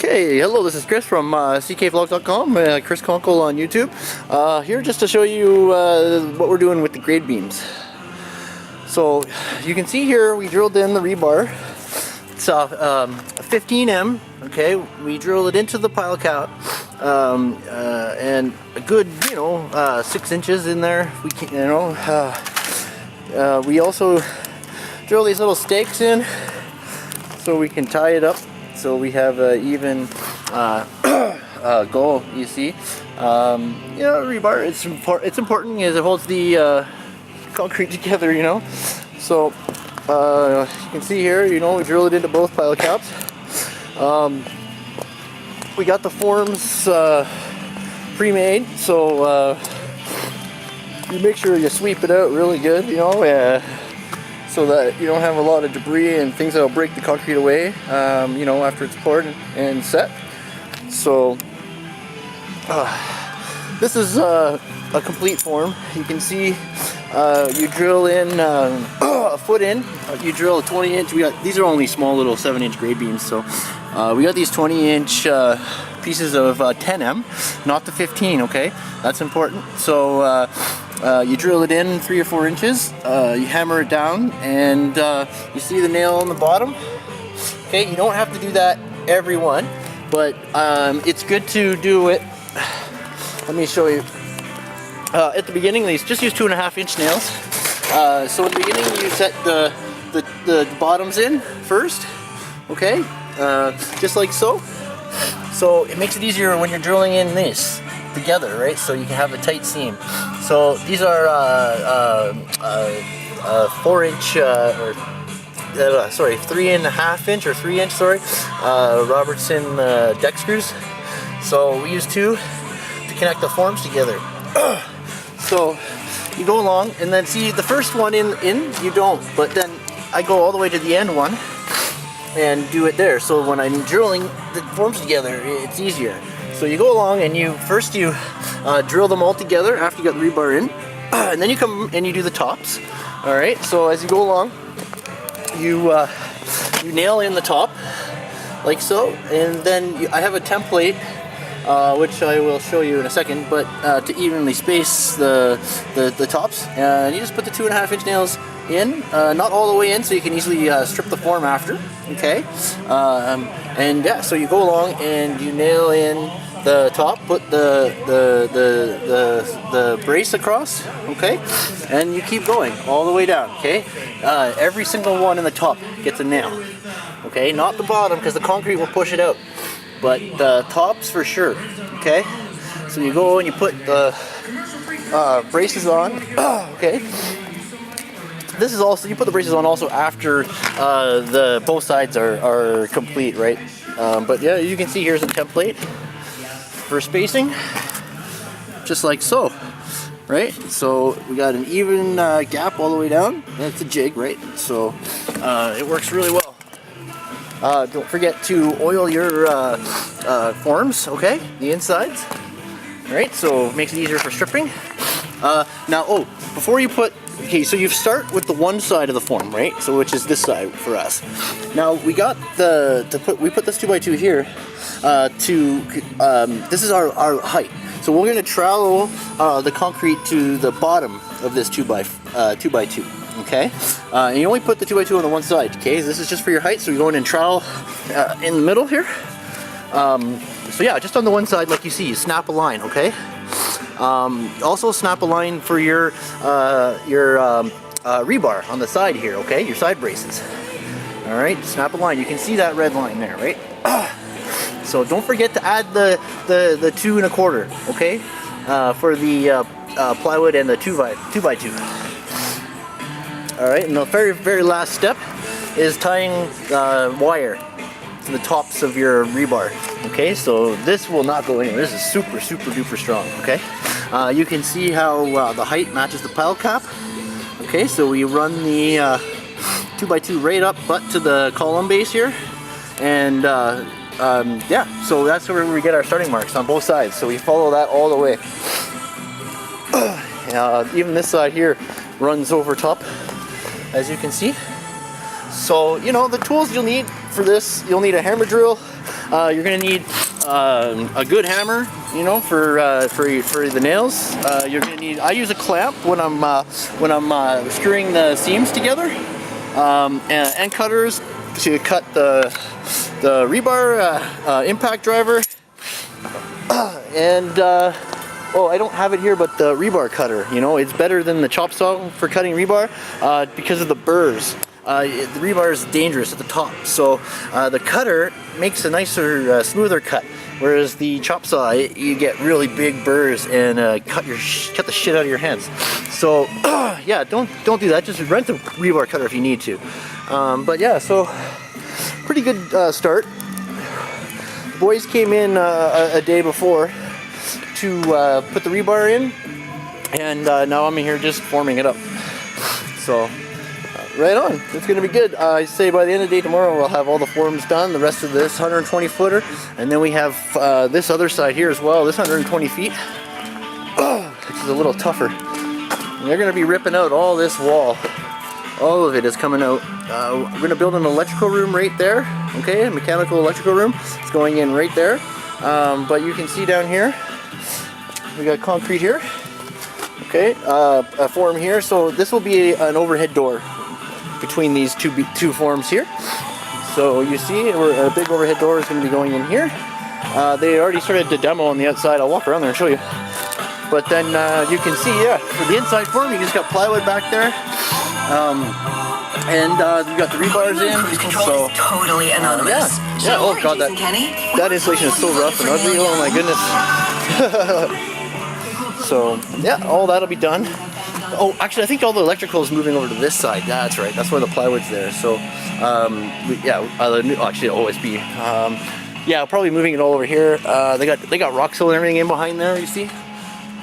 Okay, hello, this is Chris from ChrisKonkleVlogs on YouTube. Here just to show you what we're doing with the grade beams. So you can see here we drilled in the rebar. It's a 15M. Okay, we drilled it into the pile cap, and a good 6 inches in there. We can, we also drill these little stakes in so we can tie it up. So we have an even goal, you see. Rebar, it's important because it holds the concrete together, So you can see here, we drilled it into both pile caps. We got the forms pre-made, so you make sure you sweep it out really good, so that you don't have a lot of debris and things that will break the concrete away, after it's poured and set. So this is a complete form. You can see you drill in a foot in. You drill a 20-inch. These are only small little 7-inch grade beams, so we got these 20-inch pieces of 10M, not the 15. Okay, that's important. So you drill it in 3 or 4 inches, you hammer it down, and you see the nail on the bottom. Okay, you don't have to do that every one, but it's good to do it. Let me show you. At the beginning, just use 2.5-inch nails. So at the beginning, you set the bottoms in first. Okay, just like so. So it makes it easier when you're drilling in this together, right? So you can have a tight seam. So these are 4-inch or 3.5-inch or 3-inch, Robertson deck screws. So we use 2 to connect the forms together. So you go along and then see the first one in you don't, but then I go all the way to the end one and do it there. So when I'm drilling the forms together, it's easier. So you go along and you drill them all together after you got the rebar in, and then you come and you do the tops. All right. So as you go along, you nail in the top like so, and then I have a template which I will show you in a second, but to evenly space the tops, and you just put the 2.5-inch nails in, not all the way in, so you can easily strip the form after. Okay, and yeah, so you go along and you nail in the top, put the brace across, okay, and you keep going all the way down. Okay, every single one in the top gets a nail. Okay, not the bottom because the concrete will push it out, but the tops for sure. Okay, so you go and you put the braces on. Okay, this is also, you put the braces on also after the both sides are complete, right? But yeah, you can see here's a template for spacing, just like so, right? So we got an even gap all the way down. That's a jig, right? So it works really well. Don't forget to oil your forms, okay? The insides, right? So it makes it easier for stripping. Now, before you put, okay, so you start with the one side of the form, right? So which is this side for us. Now we got we put this 2x2 here this is our height. So we're going to trowel the concrete to the bottom of this 2x2. Okay, and you only put the 2x2 on the one side. Okay, this is just for your height. So you go in and trowel in the middle here. So yeah, just on the one side, like you see, you snap a line. Okay. Also snap a line for your rebar on the side here. Okay, your side braces. All right, snap a line. You can see that red line there, right? So don't forget to add the 2.25. Okay, for the plywood and the 2x2. All right, and the very, very last step is tying wire to the tops of your rebar. Okay, so this will not go anywhere. This is super, super duper strong. Okay, you can see how the height matches the pile cap. Okay, so we run the 2x2 right up butt to the column base here, and yeah, so that's where we get our starting marks on both sides. So we follow that all the way. Even this side here runs over top, as you can see. So, the tools you'll need for this, you'll need a hammer drill, you're gonna need a good hammer, you know, for the nails. You're gonna need. I use a clamp when I'm screwing the seams together, and cutters to cut the rebar, impact driver, and oh, I don't have it here, but the rebar cutter. You know, it's better than the chop saw for cutting rebar because of the burrs. The rebar is dangerous at the top, so the cutter makes a nicer, smoother cut. Whereas the chop saw, you get really big burrs and cut the shit out of your hands. So yeah, don't do that. Just rent the rebar cutter if you need to. But yeah, so pretty good start. Boys came in a day before to put the rebar in, and now I'm in here just forming it up. So right on, it's gonna be good. I say by the end of the day tomorrow we'll have all the forms done, the rest of this 120 footer, and then we have this other side here as well, this 120 feet, which is a little tougher. And they're gonna be ripping out all this wall. All of it is coming out. We're gonna build an electrical room right there, okay, a mechanical electrical room. It's going in right there. But you can see down here, we got concrete here, okay, a form here. So this will be an overhead door between these two forms here. So you see, a big overhead door is going to be going in here. They already started the demo on the outside. I'll walk around there and show you. But then you can see, yeah, for the inside form, you just got plywood back there. And we've got the rebars in. So totally anonymous. Yeah. Oh god, that insulation is so rough and ugly. Oh my goodness. So yeah, all that'll be done. Oh, actually, I think all the electrical is moving over to this side. That's right. That's why the plywood's there. So actually, OSB. Yeah, probably moving it all over here. They got Roxo and everything in behind there. You see,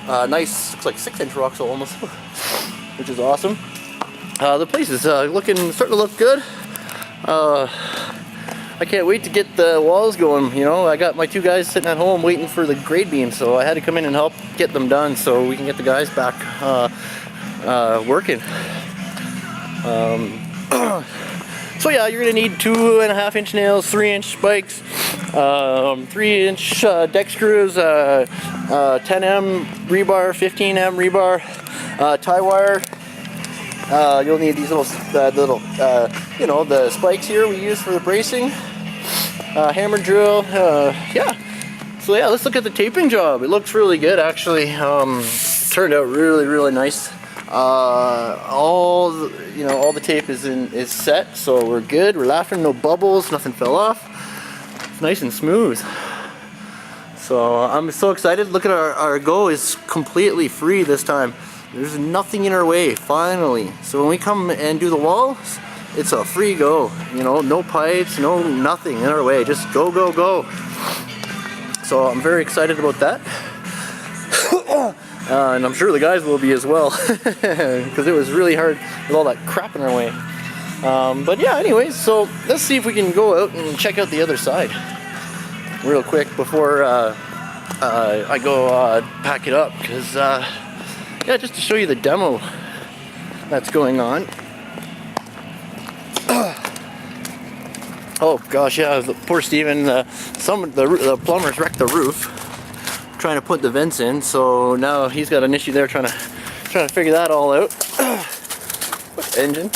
nice. Looks like 6-inch Roxo almost, which is awesome. The place is starting to look good. I can't wait to get the walls going. You know, I got my two guys sitting at home waiting for the grade beam, so I had to come in and help get them done so we can get the guys back working. So yeah, you're gonna need 2.5-inch nails, 3-inch spikes, 3-inch deck screws, 10M rebar, 15M rebar, tie wire. You'll need these little, you know, the spikes here we use for the bracing, hammer drill, yeah. So yeah, let's look at the taping job. It looks really good, actually. It turned out really nice. All the tape is set, so we're good. We're laughing, no bubbles, nothing fell off. It's nice and smooth. So I'm so excited. Look at our go is completely free this time. There's nothing in our way, finally. So when we come and do the walls, it's a free go. You know, no pipes, no nothing in our way. Just go, go, go. So I'm very excited about that. And I'm sure the guys will be as well, because it was really hard with all that crap in our way. But yeah, anyways, so let's see if we can go out and check out the other side real quick before I go pack it up, because yeah, just to show you the demo that's going on. Oh gosh, yeah, poor Steven, the plumbers wrecked the roof trying to put the vents in, so now he's got an issue there trying to figure that all out. Engine.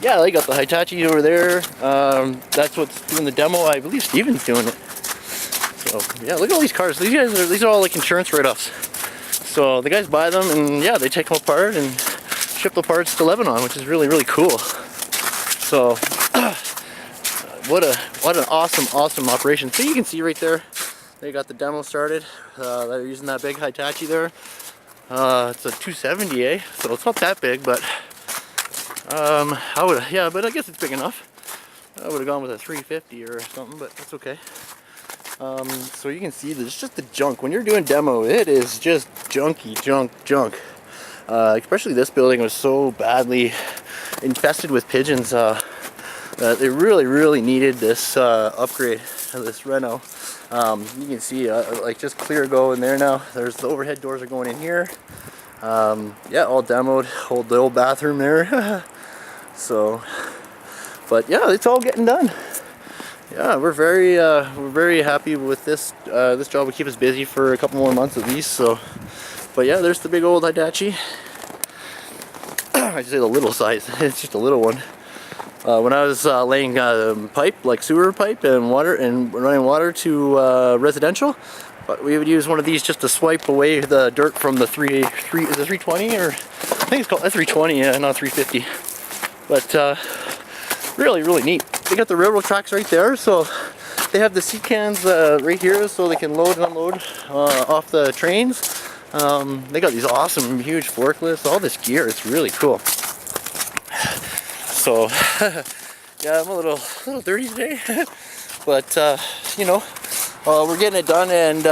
Yeah, they got the Hitachi over there. That's what's doing the demo. I believe Steven's doing it. So yeah, look at all these cars. These are all like insurance write-offs. So the guys buy them, and yeah, they take them apart and ship the parts to Lebanon, which is really cool. So what an awesome operation. So you can see right there, they got the demo started. They're using that big Hitachi there. It's a 270, eh? So it's not that big, but but I guess it's big enough. I would have gone with a 350 or something, but that's okay. So you can see there's just the junk. When you're doing demo, it is just junky junk. Especially this building was so badly infested with pigeons. They really needed this upgrade, this reno. You can see like just clear go in there now. There's the overhead doors are going in here. Yeah, all demoed. The old bathroom there. So, but yeah, it's all getting done. Yeah, we're very happy with this. This job will keep us busy for a couple more months at least. So, but yeah, there's the big old Hitachi. I should say the little size. It's just a little one. When I was laying pipe, like sewer pipe and water, and running water to residential, but we would use one of these just to swipe away the dirt from the 320, or I think it's called 320, yeah, not 350. But really neat. They got the railroad tracks right there, so they have the seat cans right here, so they can load and unload off the trains. They got these awesome huge forklifts, all this gear. It's really cool. So yeah, I'm a little dirty today, but you know, we're getting it done, and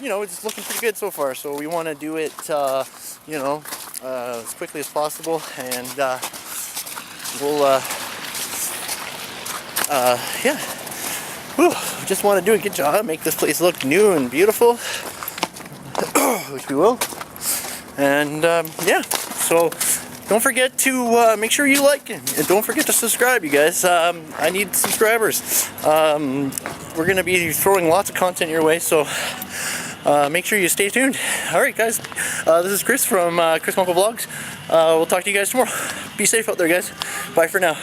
you know, it's looking pretty good so far. So we want to do it, you know, as quickly as possible, and we'll yeah. Whew, just want to do a good job, make this place look new and beautiful, which we will. And yeah, so don't forget to make sure you like it, and don't forget to subscribe, you guys. I need subscribers. We're gonna be throwing lots of content your way, so make sure you stay tuned. Alright guys, this is Chris from ChrisKonkleVlogs. We'll talk to you guys tomorrow. Be safe out there, guys. Bye for now.